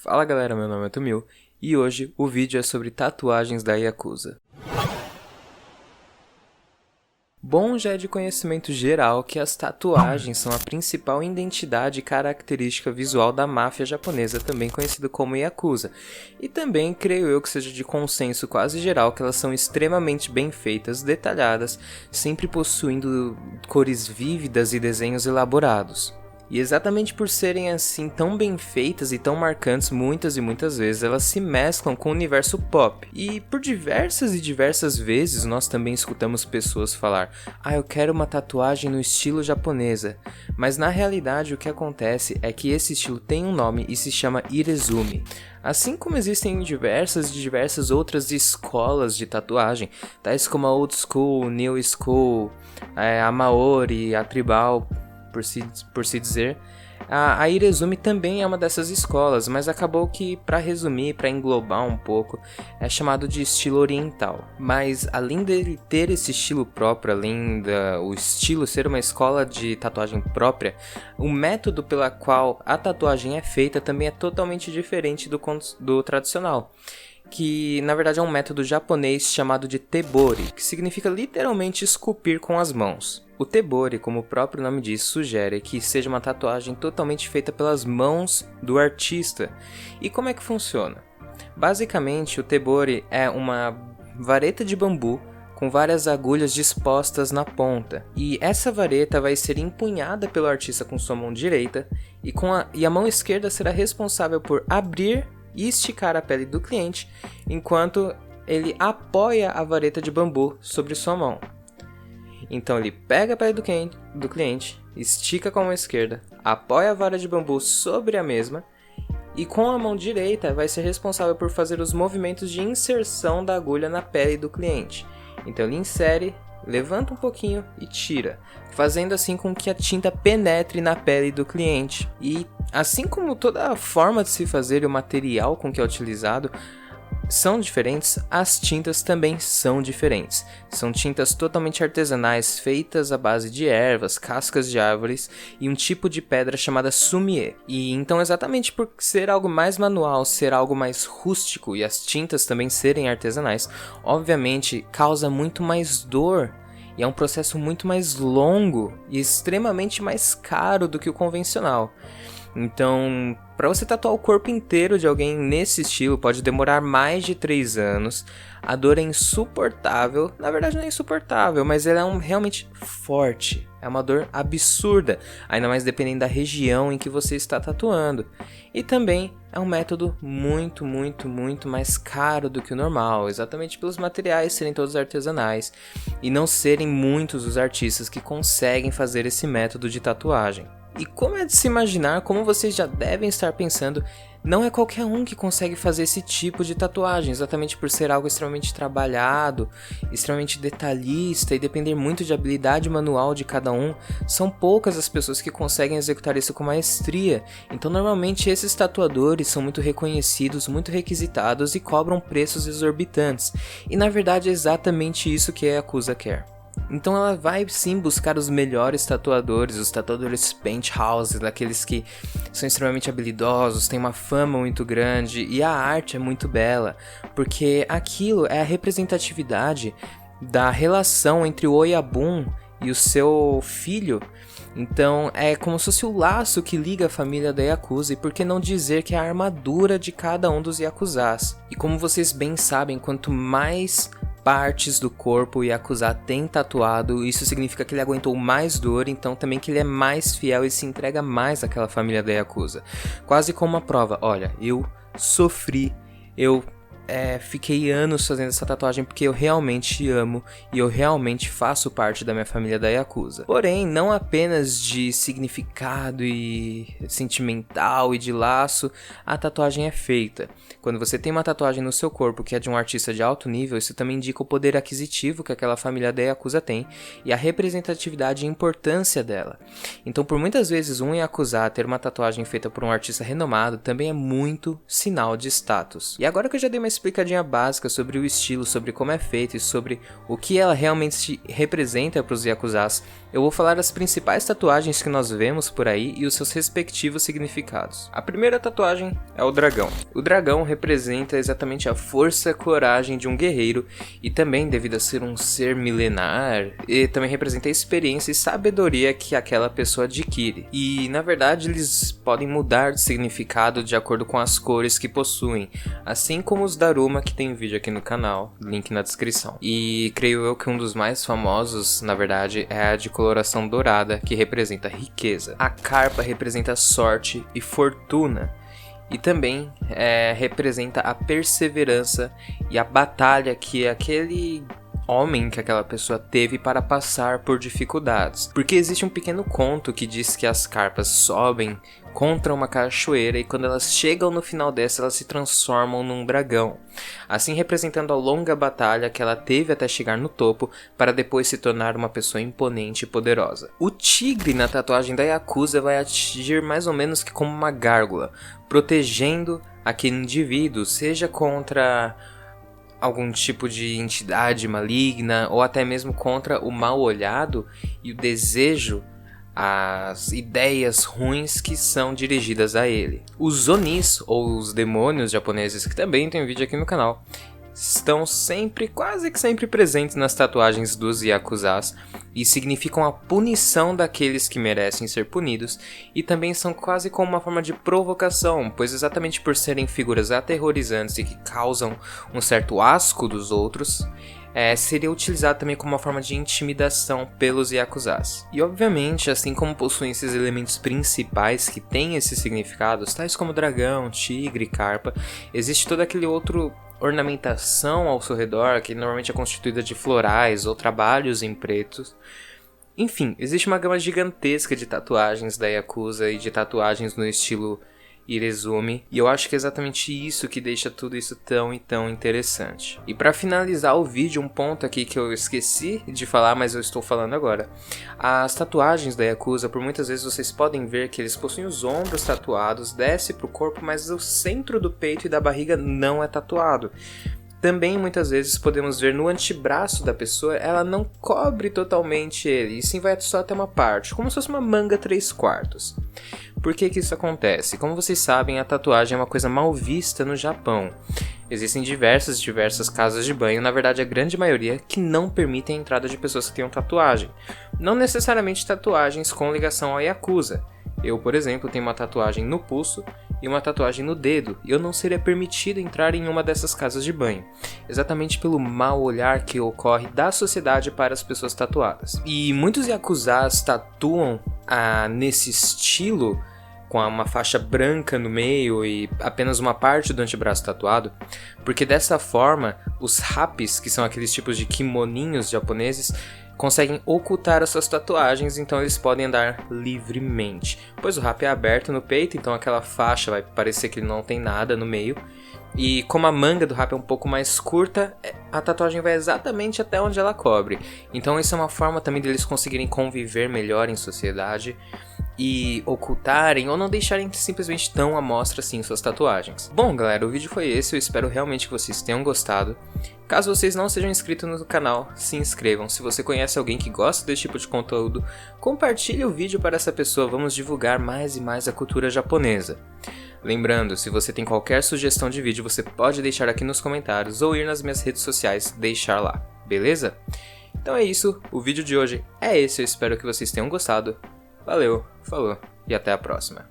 Fala galera, meu nome é Tumil e hoje o vídeo é sobre tatuagens da Yakuza. Bom, já é de conhecimento geral que as tatuagens são a principal identidade e característica visual da máfia japonesa, também conhecida como Yakuza. E também creio eu que seja de consenso quase geral que elas são extremamente bem feitas, detalhadas, sempre possuindo cores vívidas e desenhos elaborados. E exatamente por serem assim tão bem feitas e tão marcantes, muitas e muitas vezes elas se mesclam com o universo pop. E por diversas e diversas vezes nós também escutamos pessoas falar: eu quero uma tatuagem no estilo japonesa. Mas na realidade o que acontece é que esse estilo tem um nome e se chama Irezumi. Assim como existem diversas outras escolas de tatuagem, tais como a Old School, New School, a Maori, a Tribal, por se dizer, a Irezumi também é uma dessas escolas, mas acabou que, para resumir, para englobar um pouco, é chamado de estilo oriental. Mas além dele ter esse estilo próprio, além do estilo ser uma escola de tatuagem própria, o método pela qual a tatuagem é feita também é totalmente diferente do tradicional, que na verdade é um método japonês chamado de tebori, que significa literalmente esculpir com as mãos. O tebori, como o próprio nome diz, sugere que seja uma tatuagem totalmente feita pelas mãos do artista. E como é que funciona? Basicamente, o tebori é uma vareta de bambu com várias agulhas dispostas na ponta. E essa vareta vai ser empunhada pelo artista com sua mão direita e a mão esquerda será responsável por abrir e esticar a pele do cliente, enquanto ele apoia a vareta de bambu sobre sua mão. Então ele pega a pele do cliente, estica com a mão esquerda, apoia a vara de bambu sobre a mesma e com a mão direita vai ser responsável por fazer os movimentos de inserção da agulha na pele do cliente. Então ele insere, levanta um pouquinho e tira, fazendo assim com que a tinta penetre na pele do cliente. E assim como toda a forma de se fazer e o material com que é utilizado são diferentes, as tintas também são diferentes. São tintas totalmente artesanais, feitas à base de ervas, cascas de árvores e um tipo de pedra chamada sumie. E então, exatamente por ser algo mais manual, ser algo mais rústico e as tintas também serem artesanais, obviamente causa muito mais dor. E é um processo muito mais longo e extremamente mais caro do que o convencional. Então, para você tatuar o corpo inteiro de alguém nesse estilo pode demorar mais de 3 anos. A dor é insuportável. Na verdade não é insuportável, mas ela é realmente forte. É uma dor absurda, ainda mais dependendo da região em que você está tatuando. E também é um método muito mais caro do que o normal, exatamente pelos materiais serem todos artesanais e não serem muitos os artistas que conseguem fazer esse método de tatuagem. E como é de se imaginar, como vocês já devem estar pensando, não é qualquer um que consegue fazer esse tipo de tatuagem, exatamente por ser algo extremamente trabalhado, extremamente detalhista e depender muito de habilidade manual de cada um. São poucas as pessoas que conseguem executar isso com maestria, então normalmente esses tatuadores são muito reconhecidos, muito requisitados e cobram preços exorbitantes. E na verdade é exatamente isso que a Yakuza quer. Então ela vai sim buscar os melhores tatuadores, os tatuadores penthouse, daqueles que são extremamente habilidosos, têm uma fama muito grande e a arte é muito bela, porque aquilo é a representatividade da relação entre o Oyabun e o seu filho. Então é como se fosse o laço que liga a família da Yakuza, e por que não dizer que é a armadura de cada um dos Yakuzas. E como vocês bem sabem, quanto mais partes do corpo o Yakuza tem tatuado, isso significa que ele aguentou mais dor, então também que ele é mais fiel e se entrega mais àquela família da Yakuza. Quase como uma prova: olha, eu sofri, eu fiquei anos fazendo essa tatuagem porque eu realmente amo e eu realmente faço parte da minha família da Yakuza. Porém, não apenas de significado e sentimental e de laço, a tatuagem é feita. Quando você tem uma tatuagem no seu corpo que é de um artista de alto nível, isso também indica o poder aquisitivo que aquela família da Yakuza tem e a representatividade e importância dela. Então, por muitas vezes, um Yakuza ter uma tatuagem feita por um artista renomado também é muito sinal de status. E agora que eu já dei uma explicadinha básica sobre o estilo, sobre como é feito e sobre o que ela realmente representa para os Yakuzas, eu vou falar as principais tatuagens que nós vemos por aí e os seus respectivos significados. A primeira tatuagem é o dragão. O dragão representa exatamente a força e coragem de um guerreiro e também, devido a ser um ser milenar, e também representa a experiência e sabedoria que aquela pessoa adquire. E, na verdade, eles podem mudar de significado de acordo com as cores que possuem, assim como os Daruma, que tem vídeo aqui no canal, link na descrição. E creio eu que um dos mais famosos, na verdade, é a de coloração dourada, que representa riqueza. A carpa representa sorte e fortuna. E também representa a perseverança e a batalha que aquele homem que aquela pessoa teve para passar por dificuldades. Porque existe um pequeno conto que diz que as carpas sobem contra uma cachoeira e quando elas chegam no final dessa, elas se transformam num dragão, assim representando a longa batalha que ela teve até chegar no topo para depois se tornar uma pessoa imponente e poderosa. O tigre na tatuagem da Yakuza vai agir mais ou menos que como uma gárgula, protegendo aquele indivíduo, seja contra algum tipo de entidade maligna ou até mesmo contra o mal olhado e o desejo, as ideias ruins que são dirigidas a ele. Os Onis, ou os demônios japoneses, que também tem vídeo aqui no canal, estão sempre, quase que sempre presentes nas tatuagens dos Yakuzas e significam a punição daqueles que merecem ser punidos e também são quase como uma forma de provocação, pois exatamente por serem figuras aterrorizantes e que causam um certo asco dos outros, seria utilizado também como uma forma de intimidação pelos Yakuzas. E obviamente, assim como possuem esses elementos principais que têm esses significados, tais como dragão, tigre, carpa, existe todo aquele outro ornamentação ao seu redor, que normalmente é constituída de florais ou trabalhos em pretos. Enfim, existe uma gama gigantesca de tatuagens da Yakuza e de tatuagens no estilo Irezumi, e eu acho que é exatamente isso que deixa tudo isso tão e tão interessante. E para finalizar o vídeo, um ponto aqui que eu esqueci de falar, mas eu estou falando agora. As tatuagens da Yakuza, por muitas vezes vocês podem ver que eles possuem os ombros tatuados, desce pro corpo, mas o centro do peito e da barriga não é tatuado. Também muitas vezes podemos ver no antebraço da pessoa, ela não cobre totalmente ele, e sim vai só até uma parte, como se fosse uma manga 3/4. Por que isso acontece? Como vocês sabem, a tatuagem é uma coisa mal vista no Japão. Existem diversas casas de banho, na verdade a grande maioria, que não permitem a entrada de pessoas que tenham tatuagem. Não necessariamente tatuagens com ligação ao Yakuza. Eu, por exemplo, tenho uma tatuagem no pulso e uma tatuagem no dedo, e eu não seria permitido entrar em uma dessas casas de banho, exatamente pelo mau olhar que ocorre da sociedade para as pessoas tatuadas. E muitos Yakuzas tatuam nesse estilo, com uma faixa branca no meio e apenas uma parte do antebraço tatuado, porque dessa forma, os hapis, que são aqueles tipos de kimoninhos japoneses, conseguem ocultar as suas tatuagens, então eles podem andar livremente. Pois o hapi é aberto no peito, então aquela faixa vai parecer que ele não tem nada no meio. E como a manga do hapi é um pouco mais curta, a tatuagem vai exatamente até onde ela cobre. Então isso é uma forma também deles conseguirem conviver melhor em sociedade e ocultarem ou não deixarem simplesmente tão à mostra assim suas tatuagens. Bom galera, o vídeo foi esse, eu espero realmente que vocês tenham gostado. Caso vocês não sejam inscritos no canal, se inscrevam. Se você conhece alguém que gosta desse tipo de conteúdo, compartilhe o vídeo para essa pessoa, vamos divulgar mais e mais a cultura japonesa. Lembrando, se você tem qualquer sugestão de vídeo, você pode deixar aqui nos comentários ou ir nas minhas redes sociais deixar lá, beleza? Então é isso, o vídeo de hoje é esse, eu espero que vocês tenham gostado. Valeu, falou e até a próxima.